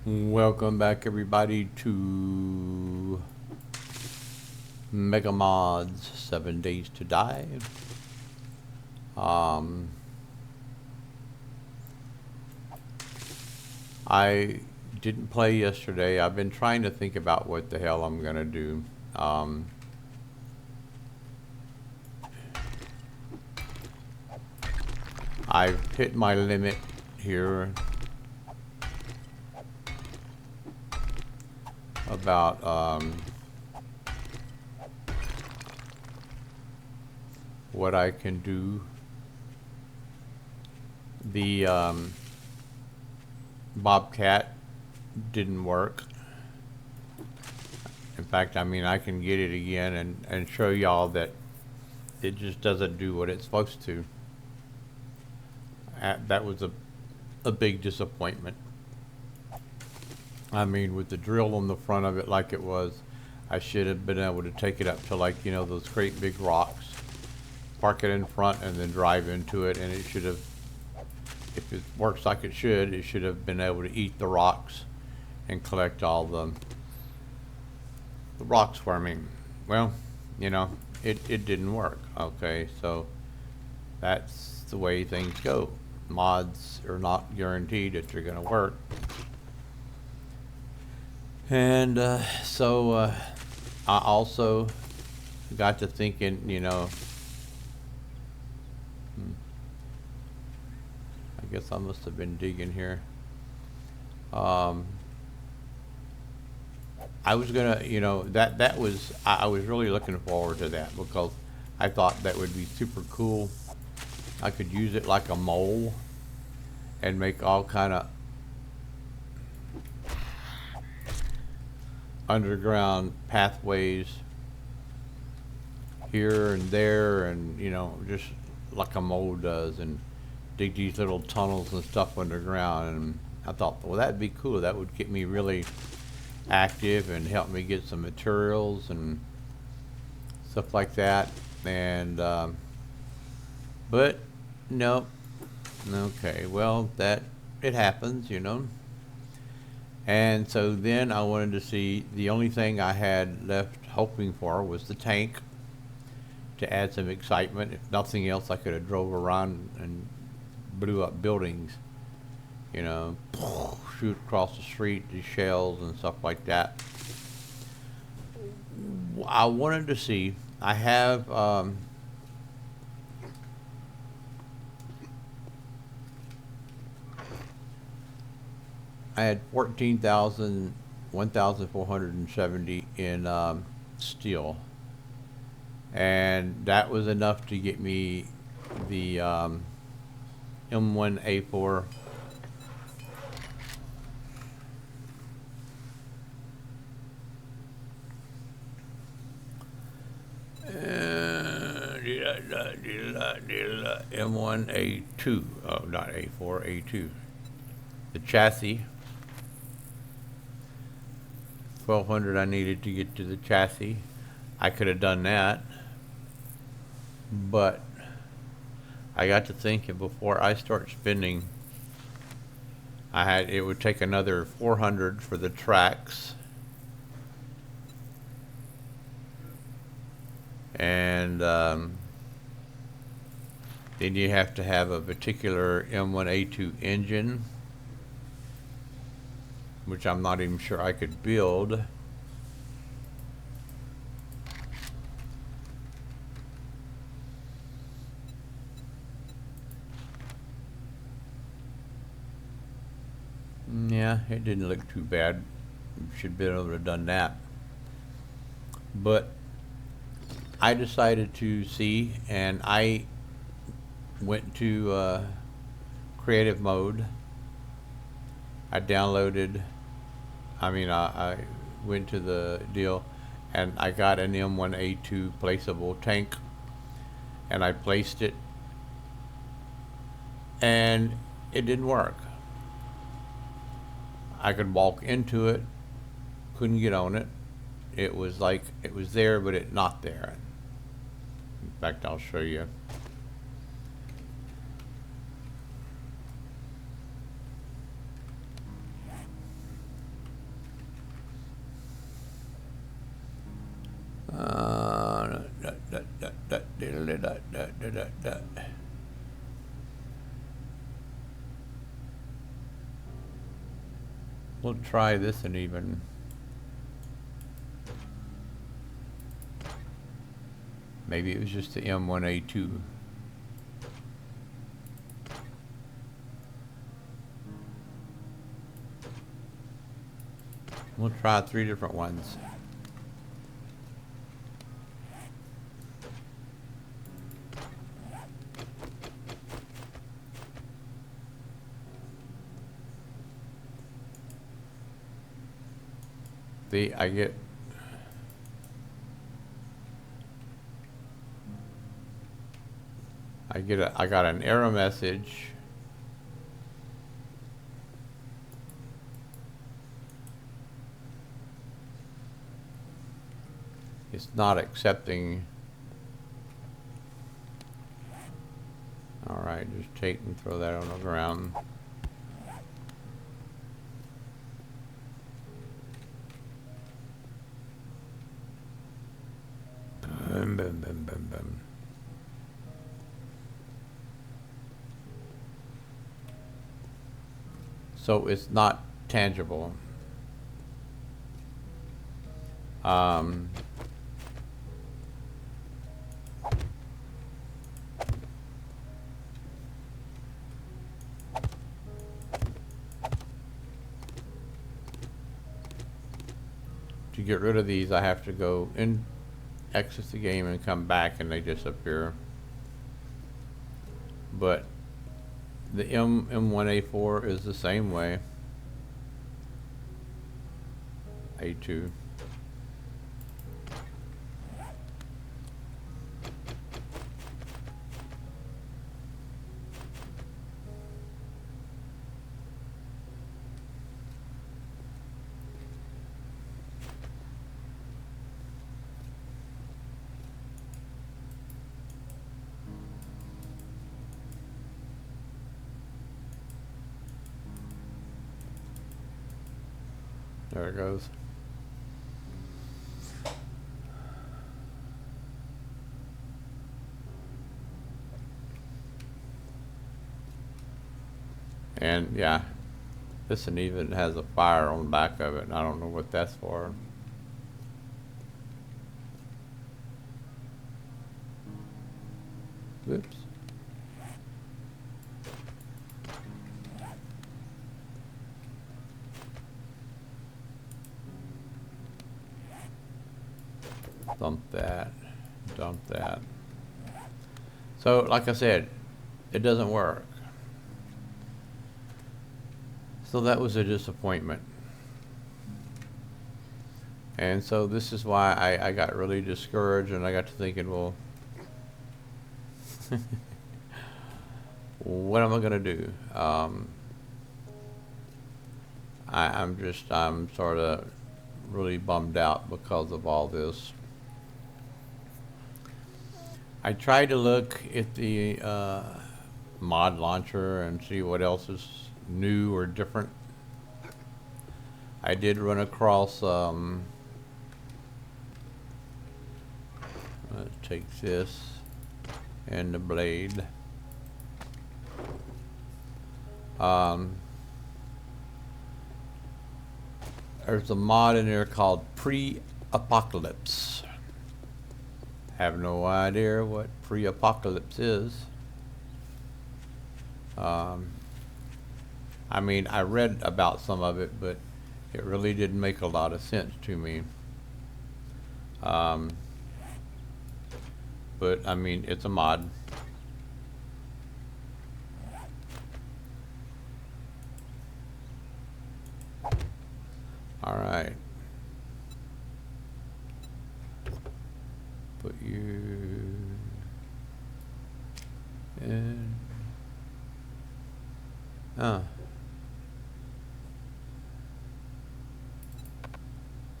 Welcome back, everybody, to Mega Mods 7 Days to Die. Um, I didn't play yesterday. I've been trying to think about what the hell I'm going to do. I've hit my limit here about what I can do. The Bobcat didn't work. In fact, I mean, I can get it again and show y'all that it just doesn't do what it's supposed to. That was a big disappointment. I mean, with the drill on the front of it like it was, I should have been able to take it up to, like, you know, those great big rocks, park it in front and then drive into it, and it should have, if it works like it should have been able to eat the rocks and collect all the rocks for me. Well, you know, it didn't work. Okay, so that's the way things go. Mods are not guaranteed that they're going to work. And so I also got to thinking, you know, I guess I must have been digging here. I was gonna, you know, that was, I was really looking forward to that because I thought that would be super cool. I could use it like a mole and make all kind of underground pathways here and there, and you know, just like a mole does, and dig these little tunnels and stuff underground. And I thought, well, that'd be cool. That would get me really active and help me get some materials and stuff like that. And but no, okay, well, that it happens, you know. And so then I wanted to see, the only thing I had left hoping for was the tank to add some excitement. If nothing else, I could have drove around and blew up buildings, you know, shoot across the street, these shells and stuff like that. I wanted to see, I have, I had 14,000, 1,470 in steel. And that was enough to get me the M1A4 M1A2. Oh, not A4, A2. The chassis, 1,200 I needed to get to the chassis. I could have done that, but I got to thinking, before I start spending, it would take another 400 for the tracks, and then you have to have a particular M1A2 engine, which I'm not even sure I could build. Yeah, it didn't look too bad. Should be able to have done that. But I decided to see, and I went to creative mode. I downloaded, I went to the deal, and I got an M1A2 placeable tank, and I placed it, and it didn't work. I could walk into it, couldn't get on it. It was like it was there, but it not there. In fact, I'll show you. da. We'll try this and even. Maybe it was just the M1A2. We'll try 3 different ones. See, I got an error message. It's not accepting. All right, just take and throw that on the ground. Boom, boom, boom, boom, boom. So it's not tangible. To get rid of these, I have to go in, exit the game, and come back, and they disappear. But the M1A4 is the same way. A2. There it goes. And yeah, this one even has a fire on the back of it, and I don't know what that's for. Oops. Dump that, dump that. So, like I said, it doesn't work. So that was a disappointment. And so this is why I got really discouraged, and I got to thinking, well, what am I gonna do? I'm sort of really bummed out because of all this. I tried to look at the mod launcher and see what else is new or different. I did run across, let's take this and the blade. There's a mod in there called Pre-Apocalypse. Have no idea what Pre-Apocalypse is. I mean, I read about some of it, but it really didn't make a lot of sense to me. But I mean, it's a mod. All right. Put you in. Oh.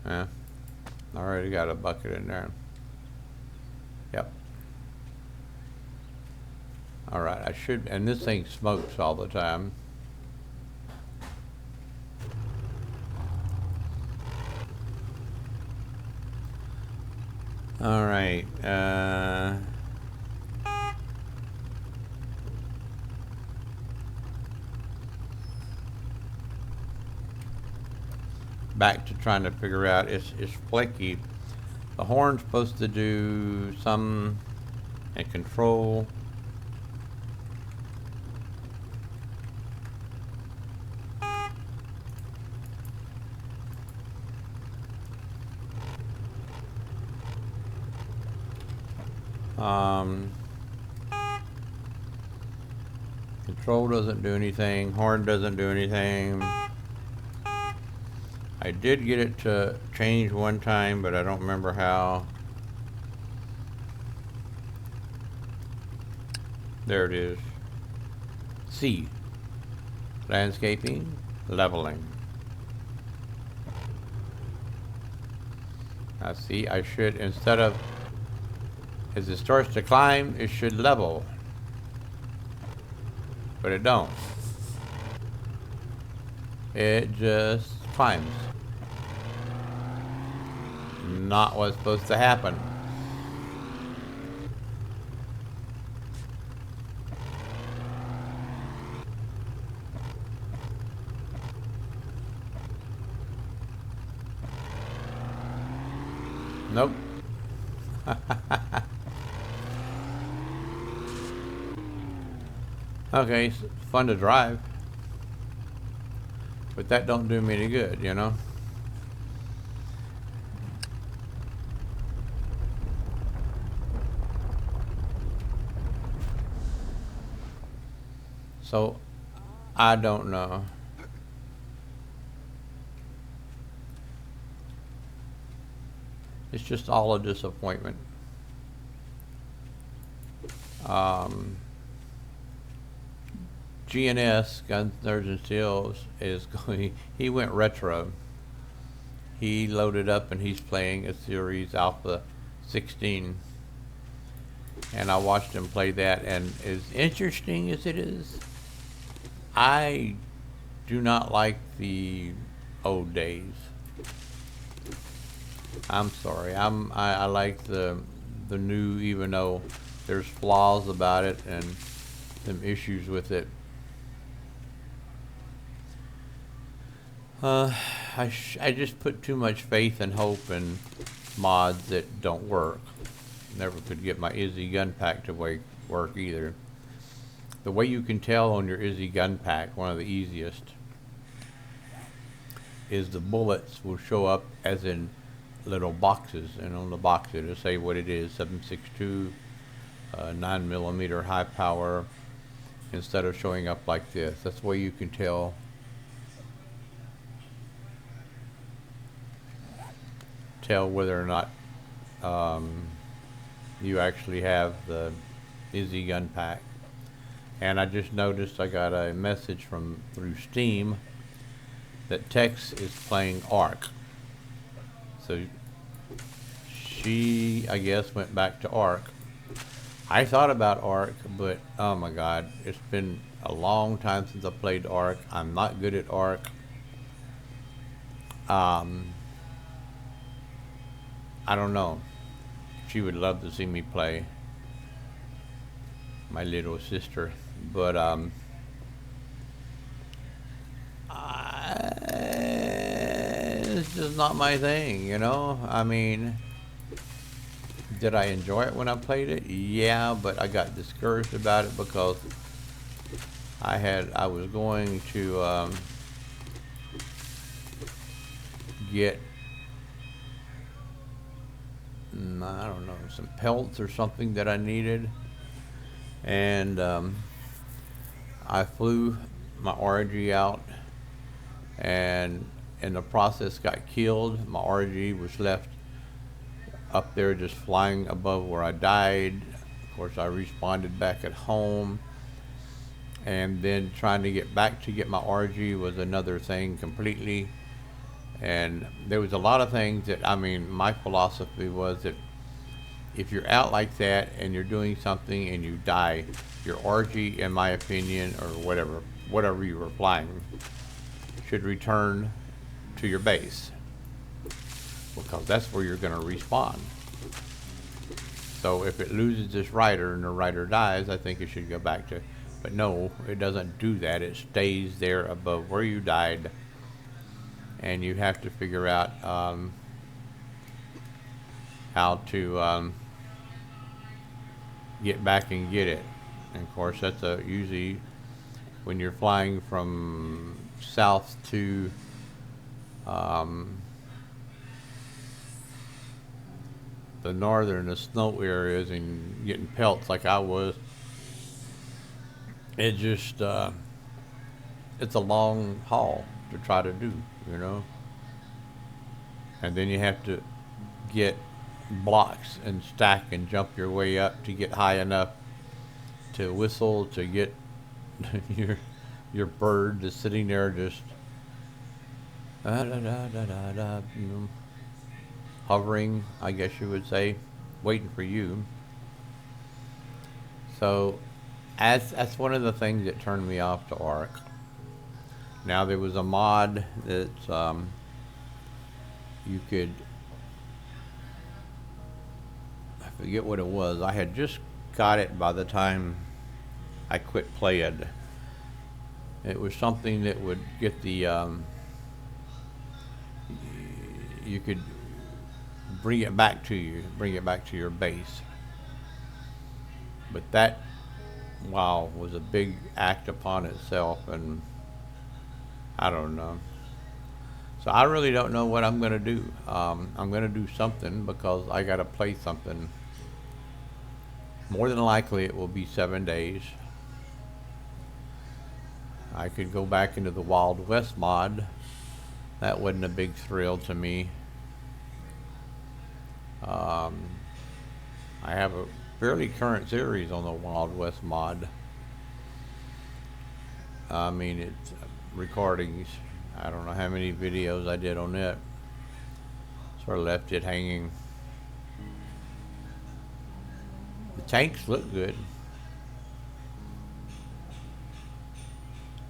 Yeah. Already got a bucket in there. Yep. All right. I should, and this thing smokes all the time. All right. back to trying to figure out. It's flaky. The horn's supposed to do some and control. Control doesn't do anything. Horn doesn't do anything. I did get it to change one time, but I don't remember how. There it is. C. Landscaping, leveling. Now see, I should, instead of, as it starts to climb, it should level. But it don't. It just climbs. Not what's supposed to happen. Nope. Okay, it's fun to drive, but that don't do me any good, you know? So, I don't know. It's just all a disappointment. GNS, Guns, Nerds, and Steels, is going, he went retro. He loaded up and he's playing a series Alpha 16. And I watched him play that, and as interesting as it is, I do not like the old days. I'm sorry. I like the new, even though there's flaws about it and some issues with it. I just put too much faith and hope in mods that don't work. Never could get my Izzy gun pack to work either. The way you can tell on your Izzy gun pack, one of the easiest, is the bullets will show up as in little boxes, and on the box it'll say what it is: 7.62, 9mm high power, instead of showing up like this. That's the way you can tell. Whether or not you actually have the Izzy gun pack. And I just noticed I got a message through Steam that Tex is playing Ark. So she, I guess, went back to Ark. I thought about Ark, but oh my God, it's been a long time since I played Ark. I'm not good at Ark. I don't know. She would love to see me play, my little sister, but it's just not my thing, you know? I mean, did I enjoy it when I played it? Yeah, but I got discouraged about it because I was going to get, I don't know, some pelts or something that I needed, and I flew my RG out, and in the process got killed. My RG was left up there just flying above where I died. Of course, I respawned back at home, and then trying to get back to get my RG was another thing completely. And there was a lot of things that, I mean, my philosophy was that if you're out like that and you're doing something and you die, your RG, in my opinion, or whatever you were flying, should return to your base, because that's where you're going to respawn. So if it loses this rider and the rider dies, I think it should go back to, but no, it doesn't do that. It stays there above where you died. and you have to figure out how to get back and get it. And of course, that's usually when you're flying from south to um, the northern, the snow areas, and getting pelts like I was. It just it's a long haul to try to do, you know. And then you have to get blocks and stack and jump your way up to get high enough to whistle to get your your bird just sitting there just da, da, da, da, da, da, you know, hovering, I guess you would say, waiting for you. So as that's one of the things that turned me off to Ark. Now there was a mod that you could, I forget what it was. I had just got it by the time I quit playing. It was something that would get the you could bring it back to you, bring it back to your base. But that, wow, was a big act upon itself, and I don't know. So I really don't know what I'm gonna do. I'm gonna do something because I gotta play something. More than likely, it will be 7 days. I could go back into the Wild West mod. That wasn't a big thrill to me. Um, I have a fairly current series on the Wild West mod. I mean, it's recordings. I don't know how many videos I did on it. Sort of left it hanging. The tanks look good.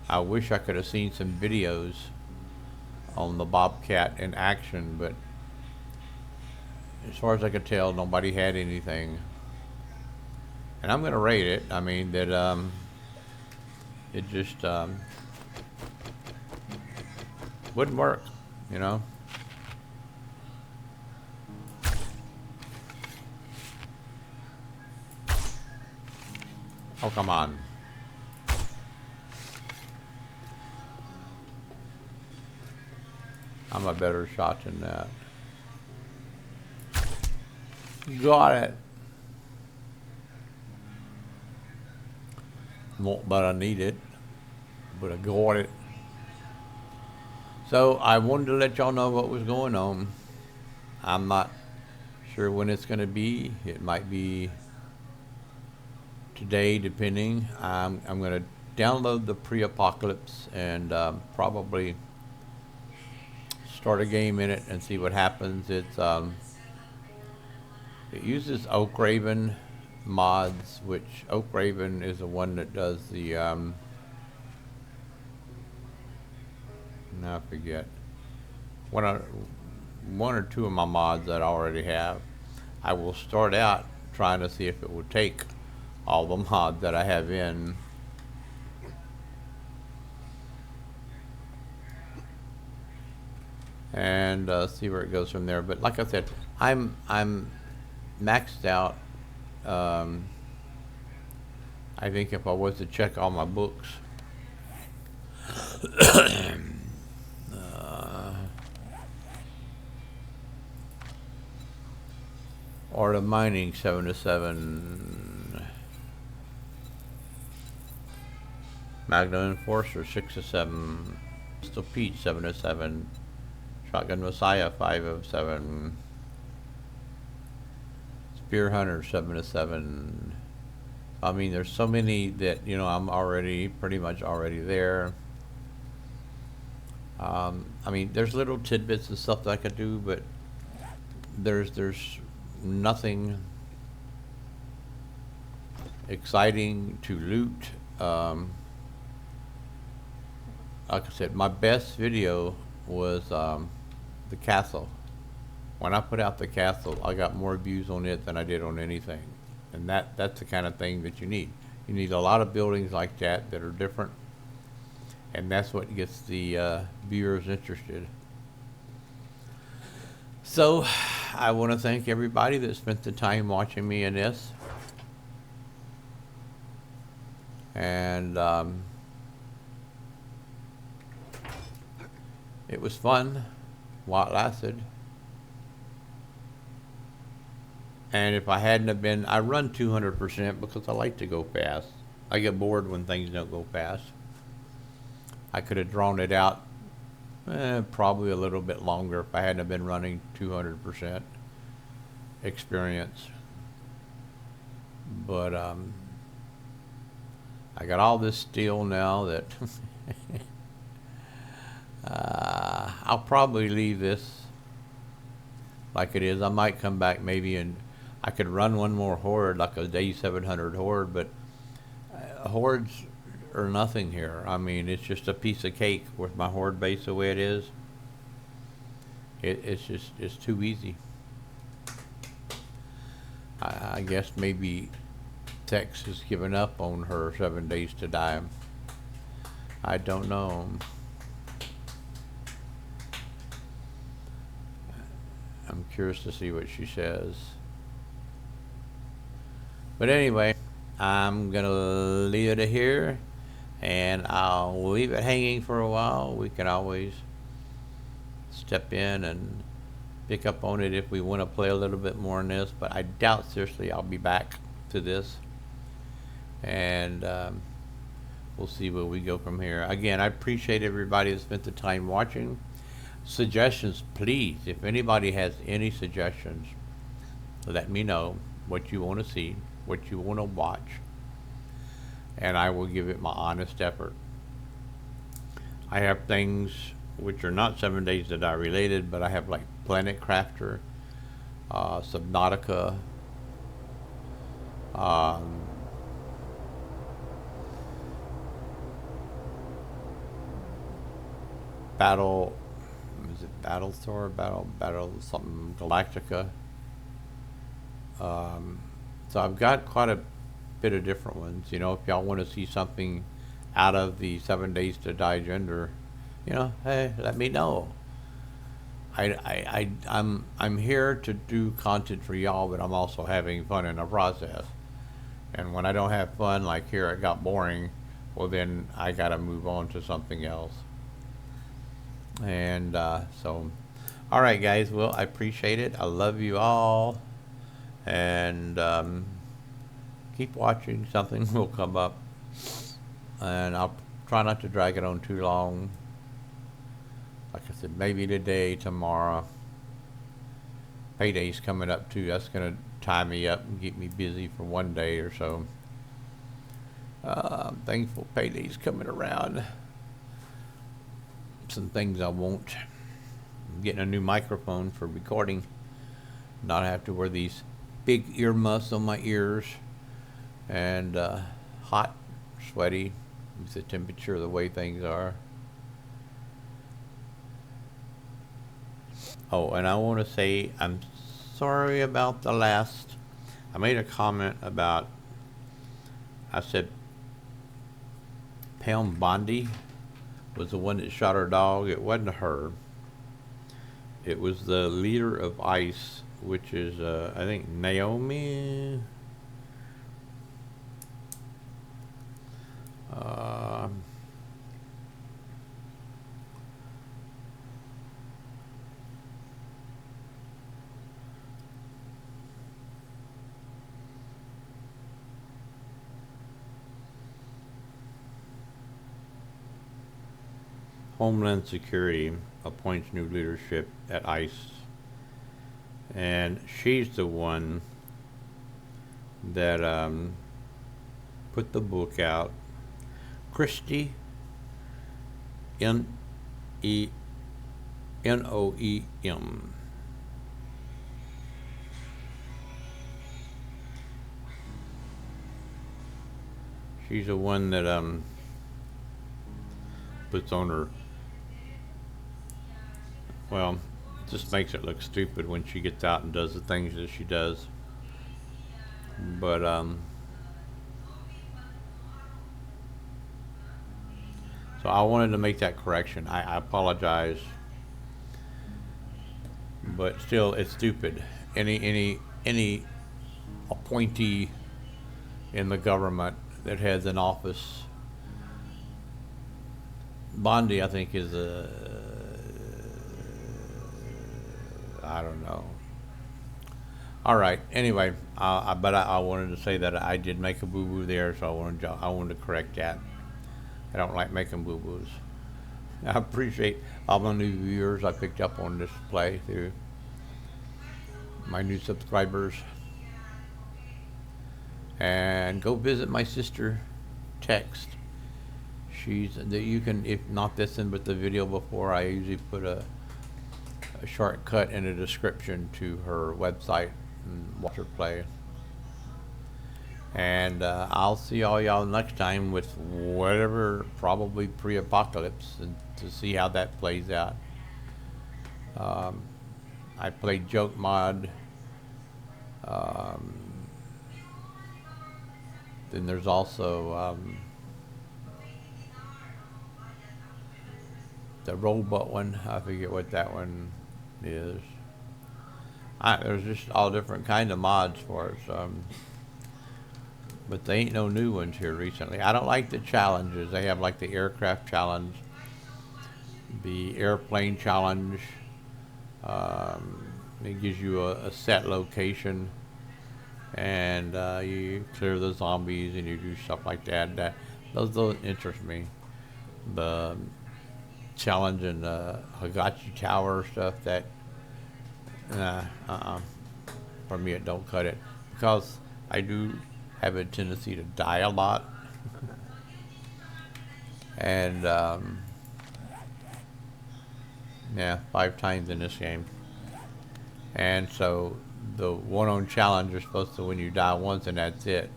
I wish I could have seen some videos on the Bobcat in action, but as far as I could tell, nobody had anything. And I'm going to rate it. I mean, that it just wouldn't work, you know. Oh, come on. I'm a better shot than that. Got it. Not but I need it, but I got it. So I wanted to let y'all know what was going on. I'm not sure when it's going to be. It might be today, depending. I'm going to download the pre-apocalypse and probably start a game in it and see what happens. It uses Oak Raven mods, which Oak Raven is the one that does the now I forget one or two of my mods that I already have. I will start out trying to see if it will take all the mods that I have in. And see where it goes from there. But like I said, I'm maxed out. I think if I was to check all my books, Art of Mining 7-7, Magnum Enforcer 6-7, Pistol Pete 7-7, Shotgun Messiah 5-7, Spear Hunter 7-7. I mean, there's so many that, you know, I'm already pretty much already there. I mean, there's little tidbits and stuff that I could do, but there's nothing exciting to loot. Like I said, my best video was the castle. When I put out the castle, I got more views on it than I did on anything. And that's the kind of thing that you need. You need a lot of buildings like that that are different. And that's what gets the viewers interested. So I want to thank everybody that spent the time watching me in this. And it was fun while it lasted. And if I hadn't have been, I run 200% because I like to go fast. I get bored when things don't go fast. I could have drawn it out probably a little bit longer if I hadn't have been running 200% experience. But I got all this steel now that I'll probably leave this like it is. I might come back maybe and I could run one more horde, like a day 700 horde, but hordes are nothing here. I mean, it's just a piece of cake with my horde base the way it is. It's too easy. I guess maybe Tex has given up on her 7 days to die. I don't know. I'm curious to see what she says. But anyway, I'm going to leave it here, and I'll leave it hanging for a while. We can always step in and pick up on it if we want to play a little bit more in this, but I doubt seriously I'll be back to this. And we'll see where we go from here. Again, I appreciate everybody that spent the time watching. Suggestions, please. If anybody has any suggestions, let me know what you want to see, what you want to watch, and I will give it my honest effort. I have things which are not 7 Days to Die related, but I have like Planet Crafter, Subnautica, Battle, is it Battlestar? Battle something Galactica. So I've got quite a bit of different ones. You know, if y'all want to see something out of the 7 Days to Die gender, you know, hey, let me know. I'm here to do content for y'all, but I'm also having fun in the process. And when I don't have fun, like here, it got boring. Well, then I gotta move on to something else. And so, all right, guys. Well, I appreciate it. I love you all, and keep watching. Something will come up, and I'll try not to drag it on too long. Like I said, maybe today, tomorrow. Payday's coming up too. That's gonna tie me up and keep me busy for one day or so. I'm thankful payday's coming around. Some things I want. I'm getting a new microphone for recording. Not have to wear these big earmuffs on my ears. And hot, sweaty, with the temperature the way things are. Oh, and I want to say I'm sorry about the last. I made a comment about. I said Pam Bondi was the one that shot her dog. It wasn't her. It was the leader of ICE, which is I think Naomi. Homeland Security appoints new leadership at ICE, and she's the one that put the book out. Christy Noem. She's the one that puts on her. Well, it just makes it look stupid when she gets out and does the things that she does. But so I wanted to make that correction. I apologize, but but still, it's stupid. Any appointee in the government that has an office. Bondi, I think, is a, I don't know. All right. Anyway, but I wanted to say that I did make a boo boo there, so I wanted to correct that. I don't like making boo boos. I appreciate all my new viewers I picked up on this play through my new subscribers. And go visit my sister Text. You can, if not this in but the video before, I usually put a shortcut in the description to her website and watch her play. And I'll see all y'all next time with whatever, probably pre-apocalypse, and to see how that plays out. I played Joke Mod. Then there's also the robot one. I forget what that one is. There's just all different kind of mods for it. But there ain't no new ones here recently. I don't like the challenges. They have like the aircraft challenge, the airplane challenge. It gives you a set location, and you clear the zombies and you do stuff like that. Those don't interest me. The challenge in the Higachi Tower stuff, that for me it don't cut it, because I do have a tendency to die a lot. And yeah, 5 times in this game. And so the one-on challenge, you're supposed to, when you die once and that's it.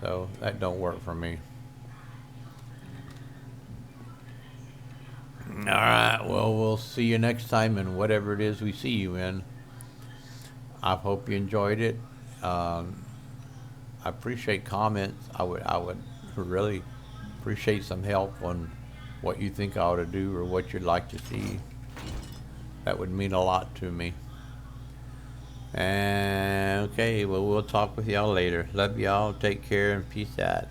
So that don't work for me. Alright, well, we'll see you next time in whatever it is we see you in. I hope you enjoyed it. I appreciate comments. I would really appreciate some help on what you think I ought to do or what you'd like to see. That would mean a lot to me. And okay, well, we'll talk with y'all later. Love y'all. Take care and peace out.